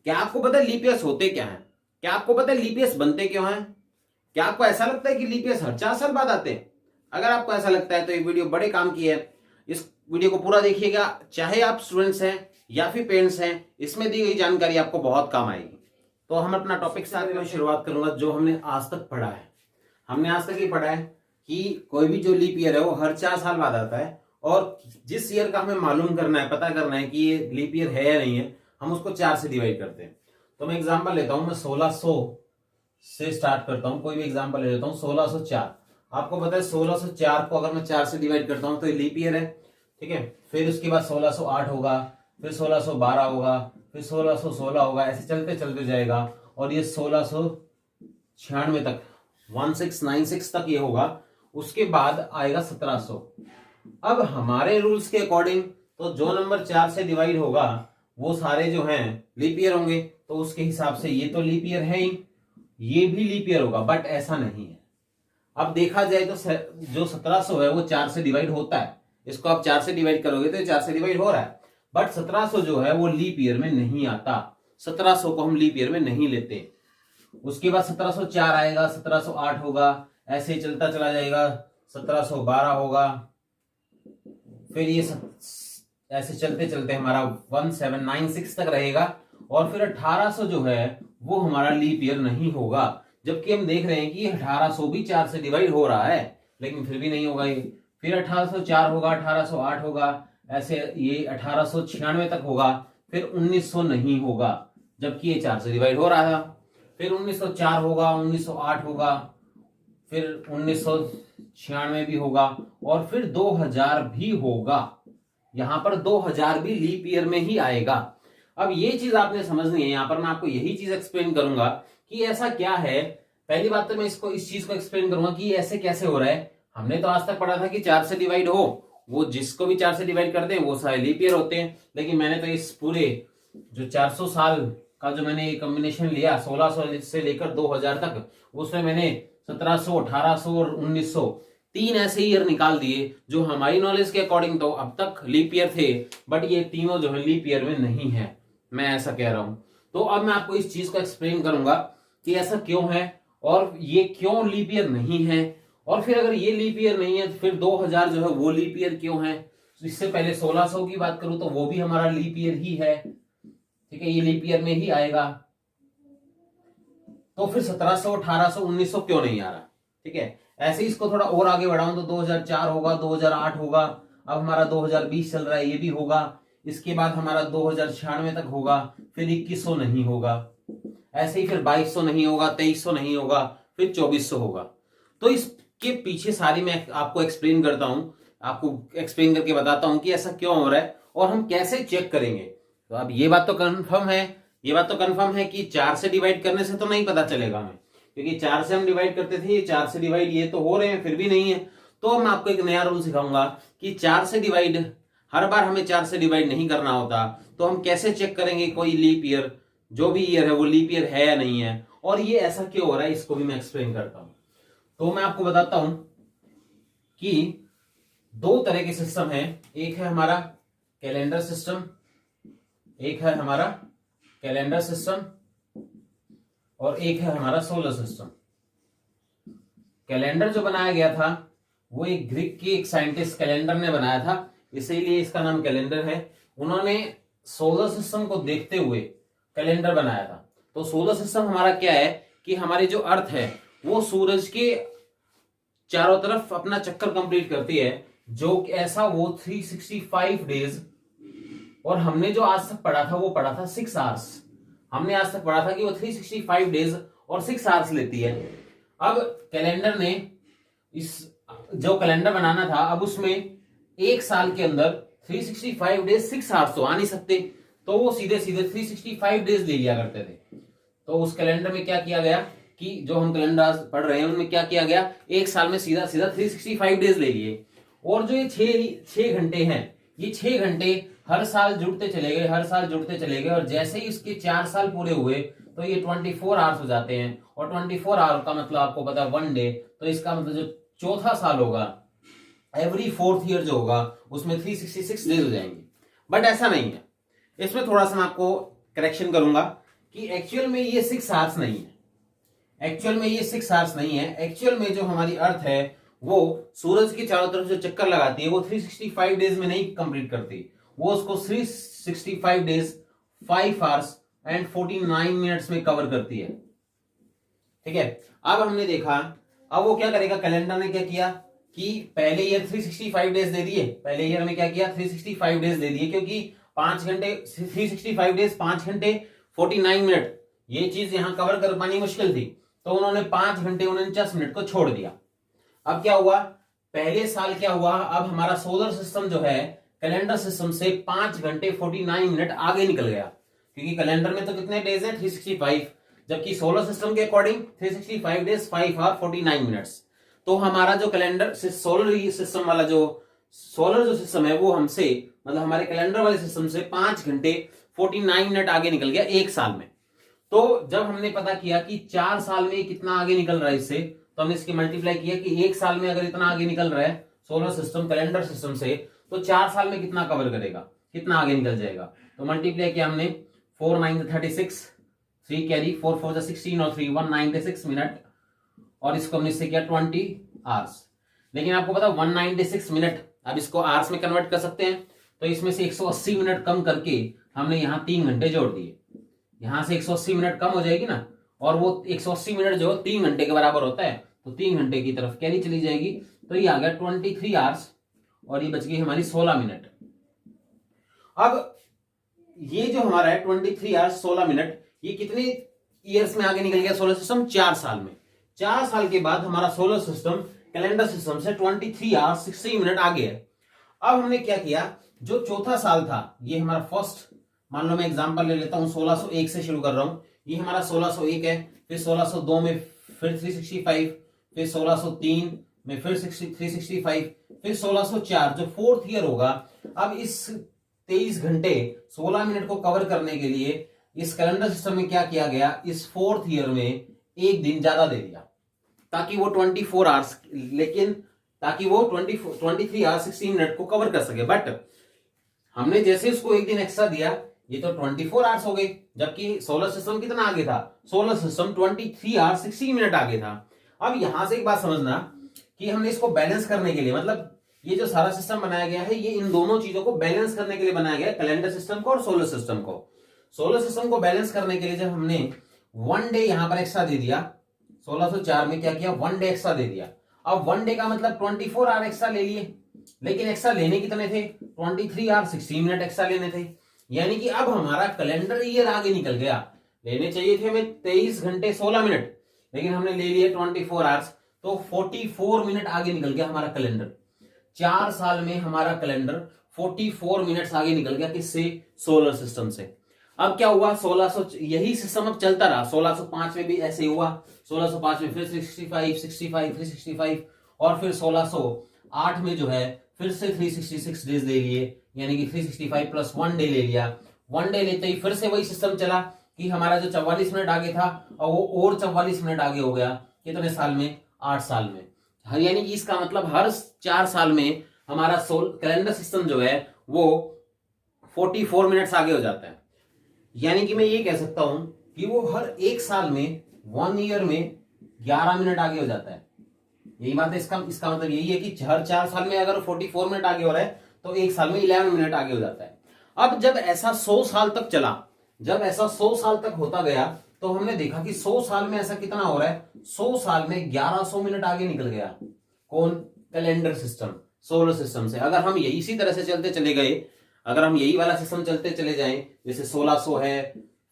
क्या आपको पता है लीप ईयर्स होते क्या हैं? क्या आपको पता है लीप ईयर्स बनते क्यों हैं? क्या आपको ऐसा लगता है कि लीप ईयर्स हर 4 साल बाद आते हैं? अगर आपको ऐसा लगता है तो ये वीडियो बड़े काम की है। इस वीडियो को पूरा देखिएगा, चाहे आप स्टूडेंट्स हैं या फिर पेरेंट्स हैं, इसमें दी गई जानकारी आपको बहुत काम आएगी। तो हम अपना टॉपिक से मैं शुरुआत करूंगा जो हमने आज तक पढ़ा है। हमने आज तक ये पढ़ा है कि कोई भी जो लीप ईयर है वो हर 4 साल बाद आता है, और जिस ईयर का हमें मालूम करना है, पता करना है कि ये लीप ईयर है या नहीं है, हम उसको 4 से डिवाइड करते हैं। तो मैं एग्जांपल लेता हूं, मैं 1600 से स्टार्ट करता हूं, कोई भी एग्जांपल ले लेता हूं। 1604, आपको पता है 1604 को अगर मैं 4 से डिवाइड करता हूं तो ये लीप ईयर है, ठीक है। फिर उसके बाद 1608 होगा, फिर 1612 होगा, फिर 1616 होगा, ऐसे चलते चलते जाएगा और ये 1696 तक, 1696 तक ये होगा। उसके बाद आएगा 1700। अब हमारे रूल्स के अकॉर्डिंग तो जो नंबर 4 से डिवाइड होगा वो सारे जो हैं लीप ईयर होंगे, तो उसके हिसाब से ये तो लीप ईयर है ही, ये भी लीप ईयर होगा, बट ऐसा नहीं है। अब देखा जाए तो जो 1700 है वो 4 से डिवाइड होता है, इसको आप 4 से डिवाइड करोगे तो 4 से डिवाइड हो रहा है, बट 1700 जो है वो लीप ईयर में नहीं आता। 1700 को हम लीप ईयर में नहीं लेते। उसके बाद 1704 आएगा, 1708 होगा, ऐसे ही चलता चला जाएगा, 1712 होगा, फिर ये ऐसे चलते चलते हमारा 1796 तक रहेगा, और फिर 1800 जो है वो हमारा लीप ईयर नहीं होगा। जबकि हम देख रहे हैं कि 1800 भी 4 से डिवाइड हो रहा है, लेकिन फिर भी नहीं होगा ये। फिर 1804 होगा, 1808 होगा, ऐसे ये 1896 तक होगा, फिर 1900 नहीं होगा, जबकि ये 4 से डिवाइड हो रहा था। फिर 1904 होगा, 1908 होगा, फिर 1996 भी होगा, और फिर 2000 भी होगा। यहां पर 2000 भी लीप ईयर में ही आएगा। अब ये चीज आपने समझनी है, यहां पर मैं आपको यही चीज एक्सप्लेन करूंगा कि ऐसा क्या है। पहली बात तो मैं इस चीज को एक्सप्लेन करूंगा कि ऐसे कैसे हो रहा है। हमने तो आज तक पढ़ा था कि 4 से डिवाइड हो, वो जिसको भी 4 से डिवाइड करते हैं वो सारे लीप ईयर होते हैं। लेकिन मैंने तो इस पूरे जो 400 साल का जो मैंने कॉम्बिनेशन लिया, 1600 से लेकर 2000 तक, उसमें मैंने 1700, 1800 और 1900 तीन ऐसे ईयर निकाल दिए जो हमारी नॉलेज के अकॉर्डिंग तो अब तक लीप ईयर थे, बट ये तीनों जो है लीप ईयर में नहीं है, मैं ऐसा कह रहा हूं। तो अब मैं आपको इस चीज को एक्सप्लेन करूंगा कि ऐसा क्यों है और ये क्यों लीप ईयर नहीं है, और फिर अगर ये लीप ईयर नहीं है तो फिर 2000 जो है वो लीप ईयर क्यों है। इससे पहले 1600 की बात करूं तो वो भी हमारा लीप ईयर ही है, ठीक है, ये लीप ईयर में ही आएगा। तो फिर 1700, 1800, 1900 क्यों नहीं आ रहा, ठीक है। ऐसे ही इसको थोड़ा और आगे बढ़ाऊं तो 2004 होगा, 2008 होगा, अब हमारा 2020 चल रहा है, ये भी होगा। इसके बाद हमारा 2096 तक होगा, फिर 2100 नहीं होगा, ऐसे ही फिर 2200 नहीं होगा, 2300 नहीं होगा, फिर 2400 होगा। तो इसके पीछे सारी मैं आपको एक्सप्लेन करता हूं, आपको एक्सप्लेन करके बताता हूं कि ऐसा क्यों हो रहा है और हम कैसे चेक करेंगे। तो अब ये बात तो कंफर्म है, ये बात तो कंफर्म है कि 4 से डिवाइड करने से तो नहीं पता चलेगा हमें, क्योंकि 4 से हम डिवाइड करते थे, ये 4 से डिवाइड ये तो हो रहे हैं, फिर भी नहीं है। तो मैं आपको एक नया रूल सिखाऊंगा कि 4 से डिवाइड हर बार हमें 4 से डिवाइड नहीं करना होता। तो हम कैसे चेक करेंगे कोई लीप ईयर, जो भी ईयर है वो लीप ईयर है या नहीं है, और ये ऐसा क्यों हो रहा है, इसको भी मैं एक्सप्लेन करता हूं। तो मैं आपको बताता हूं कि 2 तरह के सिस्टम है, एक है हमारा कैलेंडर सिस्टम, एक है हमारा कैलेंडर सिस्टम, और एक है हमारा सोलर सिस्टम। कैलेंडर जो बनाया गया था वो एक ग्रीक के एक साइंटिस्ट कैलेंडर ने बनाया था, इसीलिए इसका नाम कैलेंडर है। उन्होंने सोलर सिस्टम को देखते हुए कैलेंडर बनाया था। तो सोलर सिस्टम हमारा क्या है कि हमारी जो अर्थ है वो सूरज के चारों तरफ अपना चक्कर कंप्लीट करती है, जो ऐसा वो 365 डेज, और हमने जो आज तक पढ़ा था वो पढ़ा था 6 आवर्स। हमने आज तक पढ़ा था कि वो 365 डेज और 6 आवर्स लेती है। अब कैलेंडर ने इस जो कैलेंडर बनाना था, अब उसमें एक साल के अंदर 365 डेज 6 आवर्स तो आ नहीं सकते, तो वो सीधे सीधे 365 डेज ले लिया करते थे। तो उस कैलेंडर में क्या किया गया कि जो हम कैलेंडर आज पढ़ रहे हैं उनमें क्या किया गया, एक साल में सीधा सीधा 365 डेज ले लिए, और जो ये 6 घंटे हैं, ये 6 घंटे हर साल जुड़ते चले गए, हर साल जुड़ते चले गए, और जैसे ही इसके 4 साल पूरे हुए तो ये 24 आवर्स हो जाते हैं, और 24 आवर का मतलब आपको पता है 1 डे, तो इसका मतलब जो चौथा साल होगा, एवरी 4th ईयर जो होगा उसमें 366 डेज हो जाएंगे। बट ऐसा नहीं है, इसमें थोड़ा सा मैं आपको करेक्शन करूंगा कि एक्चुअल में ये 6 आवर्स नहीं है, एक्चुअल में ये 6 आवर्स नहीं है। एक्चुअल में जो हमारी अर्थ है वो सूरज की चारों तरफ जो चक्कर लगाती है वो 365 डेज में नहीं कंप्लीट करती, वो उसको 365 डेज 5 आवर्स एंड 49 मिनट्स में कवर करती है। ठीक है, अब हमने देखा, अब वो क्या करेगा, कैलेंडर ने क्या किया कि पहले ईयर 365 डेज दे दिए, पहले ईयर में क्या किया 365 डेज दे दिए, क्योंकि 5 घंटे 365 डेज 5 घंटे 49 मिनट ये चीज यहां कवर कर पानी मुश्किल थी, तो उन्होंने 5 घंटे 49 मिनट को छोड़ दिया। अब क्या हुआ, पहले साल क्या हुआ, अब हमारा सोलर सिस्टम जो है कैलेंडर सिस्टम से 5 घंटे 49 मिनट आगे निकल गया, क्योंकि कैलेंडर में तो कितने डेज है 365, जबकि सोलर सिस्टम के अकॉर्डिंग 365 डेज 5 आवर 49 मिनट्स। तो हमारा जो कैलेंडर सोलर सिस्टम वाला जो सोलर जो सिस्टम है वो हमसे मतलब हमारे कैलेंडर वाले सिस्टम से 5 घंटे 49 मिनट आगे निकल गया एक साल में। तो जब हमने पता किया कि 4 साल में कितना आगे निकल रहा है इससे, तो हमने इसके मल्टीप्लाई किया कि एक साल में अगर इतना आगे निकल रहा है सोलर सिस्टम कैलेंडर सिस्टम से, तो 4 साल में कितना कवर करेगा, कितना आगे निकल जाएगा। तो मल्टीप्लाई किया हमने 4 9 36, 3 कैरी 4 4 16 और 3 196 मिनट, और इसको हमने इससे किया 20 आवर्स। लेकिन आपको पता 196 मिनट अब इसको आवर्स में कन्वर्ट कर सकते हैं, तो इसमें से 180 मिनट कम करके हमने यहाँ 3 घंटे जोड़ दिए, यहां से 180 मिनट कम हो जाएगी ना, और वो 180 मिनट जो 3 घंटे के बराबर होता है, तो 3 घंटे की तरफ कैरी चली जाएगी, तो ये आ गया 23 आवर्स और ये बच गई हमारी 16 मिनट। अब ये जो हमारा है 23 आवर्स 16 मिनट, ये कितने ईयर्स में आगे निकल गया सोलर सिस्टम, 4 साल में। 4 साल के बाद हमारा सोलर सिस्टम कैलेंडर सिस्टम से 23 आवर्स 60 मिनट आगे है। अब हमने क्या किया, जो चौथा साल था, ये हमारा फर्स्ट, मान लो मैं एग्जांपल ले लेता हूं 1601 से शुरू कर रहा हूं, ये हमारा 1601 है, फिर 1602 में फिर 365, फिर 1603 में फिर 365, फिर 1604 जो 4th ईयर होगा। अब इस 23 घंटे 16 मिनट को कवर करने के लिए इस कैलेंडर सिस्टम में क्या किया गया, इस 4th ईयर में एक दिन ज्यादा दे दिया, ताकि वो 24 आवर्स, लेकिन ताकि वो 23 आवर्स 16 मिनट को कवर कर सके। बट हमने जैसे उसको एक दिन एक्स्ट्रा दिया, ये तो 24 आवर्स हो गए, जबकि सोलर सिस्टम कितना आगे था, सोलर सिस्टम 23 आवर्स 60 मिनट आगे था। अब यहां से एक बात समझना कि हमने इसको बैलेंस करने के लिए, मतलब ये जो सारा सिस्टम बनाया गया है ये इन दोनों चीजों को बैलेंस करने के लिए बनाया गया है, कैलेंडर सिस्टम को और सोलर सिस्टम को। सोलर सिस्टम को बैलेंस करने के लिए जब हमने 1 डे यहां पर एक्स्ट्रा दे दिया, 1604 में क्या किया, 1 डे एक्स्ट्रा दे दिया। अब 1 डे का मतलब 24 आवर एक्स्ट्रा ले लिए, लेकिन एक्स्ट्रा लेने कितने थे, 23 आवर 60 मिनट एक्स्ट्रा लेने थे, यानी कि अब हमारा कैलेंडर ईयर आगे निकल गया। लेने चाहिए थे हमें 23 घंटे 16 मिनट, लेकिन हमने ले लिए 24 आवर्स, तो 44 मिनट आगे निकल गया हमारा कैलेंडर। 4 साल में हमारा कैलेंडर 44 मिनट्स आगे निकल गया, किससे, सोलर सिस्टम से। अब क्या हुआ, 1600 यही सिस्टम अब चलता रहा, 1605 में भी ऐसे हुआ, 1605 में फिर 65 65 365, और फिर 1608 में जो है फिर से 366 डेज ले लिए, यानी कि 365 प्लस 1 डे ले लिया। 1 डे लेते ही फिर से वही सिस्टम चला कि हमारा जो 44 मिनट आगे था और वो और 44 मिनट आगे हो गया, कितने साल में, 8 साल में। यानी कि इसका मतलब हर 4 साल में हमारा कैलेंडर सिस्टम जो है वो 44 मिनट्स आगे हो जाता है। यानी कि मैं ये कह सकता हूं कि वो हर 1 साल में 1 ईयर में 11 मिनट आगे हो जाता है। यही बात है, इसका मतलब यही है कि हर 4 साल में अगर 44 मिनट आगे हो रहा है तो 1 साल में 11 मिनट आगे हो जाता है। अब जब ऐसा 100 साल तक चला, जब ऐसा 100 साल तक होता गया, तो हमने देखा कि 100 साल में ऐसा कितना हो रहा है, 100 साल में 1100 मिनट आगे निकल गया। कौन, कैलेंडर सिस्टम, सोलर सिस्टम से। अगर हम यही इसी तरह से चलते चले गए, अगर हम यही वाला सिस्टम चलते चले जाएं, जैसे 1600 है,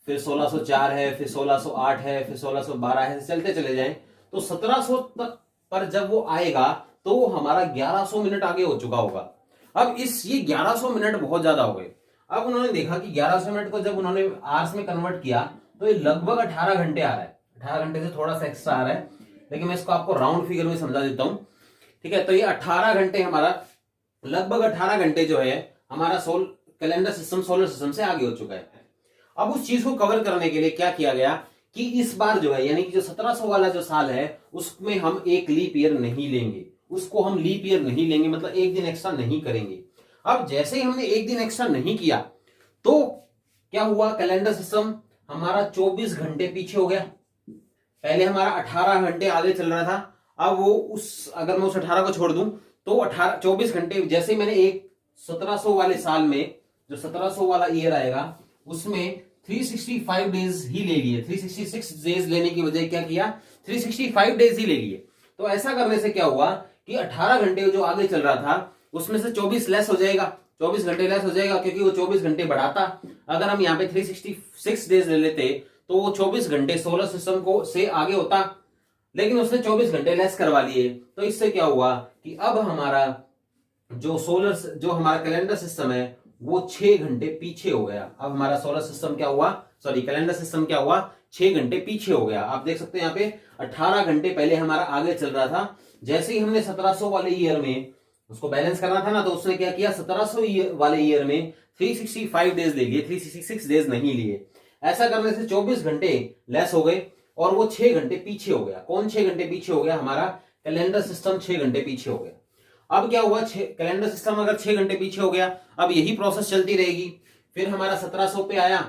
फिर 1604 है, फिर 1608 है, फिर 1612 है, चलते चले जाएं, तो 1700 तक पर जब वो आएगा तो हमारा 1100 मिनट आगे हो चुका होगा। अब ये 1100 मिनट बहुत ज्यादा हो गए। अब उन्होंने देखा कि 1100 मिनट को जब उन्होंने आवर्स में कन्वर्ट किया तो ये लगभग 18 घंटे आ रहा है, 18 घंटे से थोड़ा सा एक्स्ट्रा आ रहा है, लेकिन मैं इसको आपको राउंड फिगर में समझा देता हूं, ठीक है। तो ये 18 घंटे हमारा, लगभग 18 घंटे जो है हमारा कैलेंडर सिस्टम सोलर सिस्टम से आगे हो चुका है। अब उस चीज को कवर करने के लिए क्या किया गया कि इस बार जो है, यानी कि जो 1700 वाला जो साल है उसमें हम एक लीप ईयर नहीं लेंगे, उसको हम लीप ईयर नहीं लेंगे, मतलब एक दिन एक्स्ट्रा नहीं करेंगे। अब जैसे ही हमने एक दिन एक्स्ट्रा नहीं किया तो क्या हुआ, कैलेंडर सिस्टम हमारा 24 घंटे पीछे हो गया। पहले हमारा 18 घंटे आगे चल रहा था, अब वो अगर मैं उस 18 को छोड़ दूं तो 24 घंटे, जैसे ही मैंने एक 1700 वाले साल में, जो 1700 वाला ईयर आएगा उसमें 365 डेज ही ले लिए। 366 डेज लेने की बजाय क्या किया, 365 डेज ही ले लिए। तो ऐसा करने से क्या हुआ कि 18 घंटे जो आगे चल रहा था उसमें से 24 लेस हो जाएगा, 24 घंटे लेस हो जाएगा, क्योंकि वो 24 घंटे बढ़ाता। अगर हम यहाँ पे 366 डेज ले लेते तो वो 24 घंटे सोलर सिस्टम को से आगे होता, लेकिन उसने 24 घंटे लेस करवा लिए। तो इससे क्या हुआ कि अब हमारा जो हमारा कैलेंडर सिस्टम है वो 6 घंटे पीछे हो गया। अब हमारा सोलर सिस्टम क्या हुआ, सॉरी कैलेंडर सिस्टम क्या हुआ, 6 घंटे पीछे हो गया। आप देख सकते हैं यहाँ पे 18 घंटे पहले हमारा आगे चल रहा था। जैसे ही हमने 1700 वाले ईयर में उसको बैलेंस करना था ना, तो उसने क्या किया, 1700 वाले ईयर में 365 डेज ले लिए, 366 डेज नहीं लिए। ऐसा करने से 24 घंटे लेस हो गए और वो 6 घंटे पीछे हो गया। कौन 6 घंटे पीछे हो गया, हमारा कैलेंडर सिस्टम 6 घंटे पीछे हो गया। अब क्या हुआ, कैलेंडर सिस्टम अगर 6 घंटे पीछे हो गया, अब यही प्रोसेस चलती रहेगी। फिर हमारा 1700 पे आया,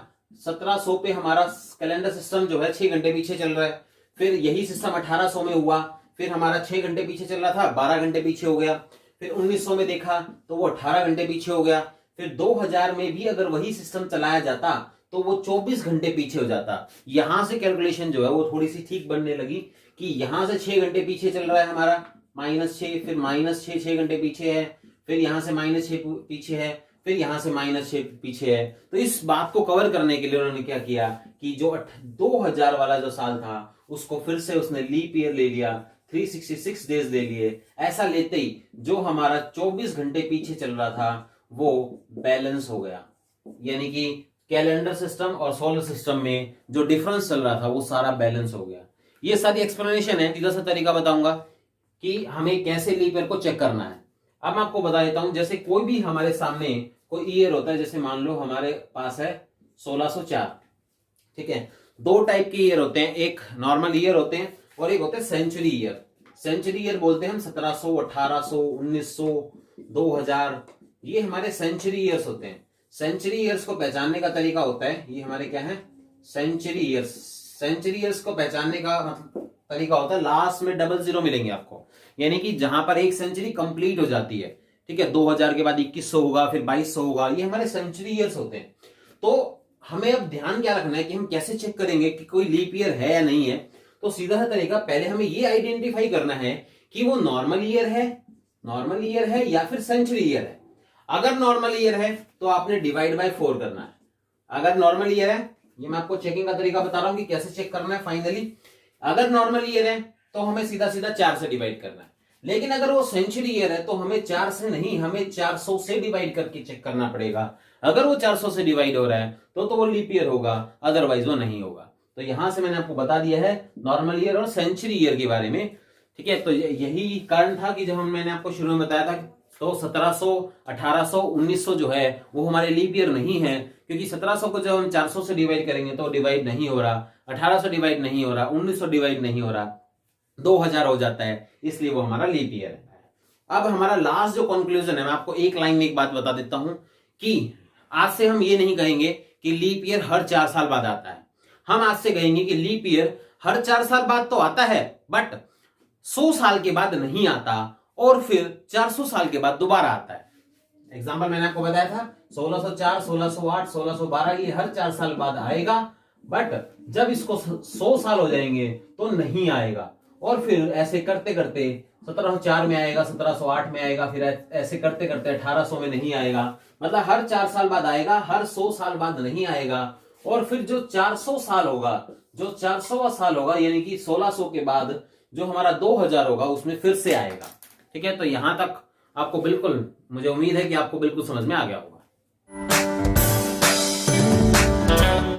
1700 पे हमारा कैलेंडर सिस्टम जो है 6 घंटे पीछे चल रहा है। फिर यही सिस्टम 1800 में हुआ, फिर हमारा 6 घंटे पीछे चल रहा था, 12 घंटे पीछे हो गया। फिर 1900 में देखा तो वो 18 घंटे पीछे हो गया। फिर 2000 में भी अगर वही सिस्टम चलाया जाता तो वो 24 घंटे पीछे हो जाता। यहां से कैलकुलेशन जो है वो थोड़ी सी ठीक बनने लगी कि यहां से 6 घंटे पीछे चल रहा है हमारा, -6, फिर -6 6 घंटे पीछे है, फिर यहां से -6 पीछे है, फिर यहां से -6 पीछे है। तो इस बात को कवर करने के लिए उन्होंने क्या किया कि जो 2000 वाला जो साल था उसको फिर से उसने लीप ईयर ले लिया, 366 डेज ले लिए। ऐसा लेते ही जो हमारा 24 घंटे पीछे चल रहा था वो बैलेंस हो गया, यानी कि कैलेंडर सिस्टम और सोलर सिस्टम में जो डिफरेंस चल रहा था वो सारा बैलेंस हो गया। ये सारी एक्सप्लेनेशन है। सीधा सा तरीका बताऊंगा कि हमें कैसे लीप ईयर को चेक करना है। अब मैं आपको बता देता हूं, जैसे कोई भी हमारे सामने कोई ईयर होता है, जैसे मान लो हमारे पास है 1604, ठीक है। 2 टाइप के ईयर होते हैं, एक नॉर्मल ईयर होते हैं और एक होते हैं सेंचुरी ईयर। सेंचुरी ईयर बोलते हैं हम 1700, 1800, 1900, 2000, ये हमारे सेंचुरी ईयर्स होते हैं। सेंचुरी ईयर्स को पहचानने का तरीका होता है, ये हमारे क्या है, सेंचुरी ईयर्स। सेंचुरी ईयर्स को पहचानने का मतलब तरीका होता है, लास्ट में 00 मिलेंगे आपको, यानी कि जहां पर एक सेंचुरी कंप्लीट हो जाती है, ठीक है। 2000 के बाद 2100 होगा, फिर 2200 होगा, ये हमारे सेंचुरी ईयर्स होते हैं। तो हमें अब ध्यान क्या रखना है कि हम कैसे चेक करेंगे कि कोई लीप ईयर है या नहीं है। तो सीधा सा तरीका, पहले हमें ये आइडेंटिफाई करना है कि वो नॉर्मल ईयर है या फिर सेंचुरी ईयर है। अगर नॉर्मल ईयर है तो आपने डिवाइड बाय 4 करना है। अगर नॉर्मल ईयर है, ये मैं आपको चेकिंग का तरीका बता रहा हूं कि कैसे चेक करना है फाइनली। अगर नॉर्मल ईयर है तो हमें सीधा सीधा 4 से डिवाइड करना है। लेकिन अगर वो सेंचुरी ईयर है तो हमें 4 से नहीं, हमें 400 से डिवाइड करके चेक करना पड़ेगा। अगर वो 400 से डिवाइड हो रहा है तो वो लीप ईयर होगा, अदरवाइज वो नहीं होगा। तो यहां से मैंने आपको बता दिया है नॉर्मल ईयर और सेंचुरी ईयर के बारे में, ठीक है। तो यही कारण था कि जब मैंने आपको शुरू में बताया था तो 1700, 1800, 1900 जो है वो हमारे लीप ईयर नहीं है, क्योंकि 1700 को जब हम 400 से डिवाइड करेंगे तो डिवाइड नहीं हो रहा, 1800 डिवाइड नहीं हो रहा, 1900 डिवाइड नहीं हो रहा, 2000 हो जाता है, इसलिए वो हमारा लीप ईयर है। अब हमारा लास्ट जो कंक्लूजन है, मैं आपको एक लाइन में एक बात बता देता हूं कि आज से हम ये नहीं कहेंगे कि लीप ईयर हर 4 साल बाद आता है। हम आज से कहेंगे कि लीप ईयर हर 4 साल बाद तो आता है, बट 100 साल के बाद नहीं आता और फिर 400 साल के बाद दोबारा आता है। एग्जाम्पल मैंने आपको बताया था 1604, 1608, 1612, ये हर 4 साल बाद आएगा, बट जब इसको 100 साल हो जाएंगे तो नहीं आएगा। और फिर ऐसे करते करते 1704 में आएगा, 1708 में आएगा, फिर ऐसे करते करते 1800 में नहीं आएगा। मतलब हर 4 साल बाद आएगा, हर 100 साल बाद नहीं आएगा। और फिर जो 400 साल होगा, जो 400वां साल होगा, यानी कि 1600 के बाद जो हमारा 2000 होगा उसमें फिर से आएगा, ठीक है। तो यहां तक आपको बिल्कुल, मुझे उम्मीद है कि आपको बिल्कुल समझ में आ गया होगा।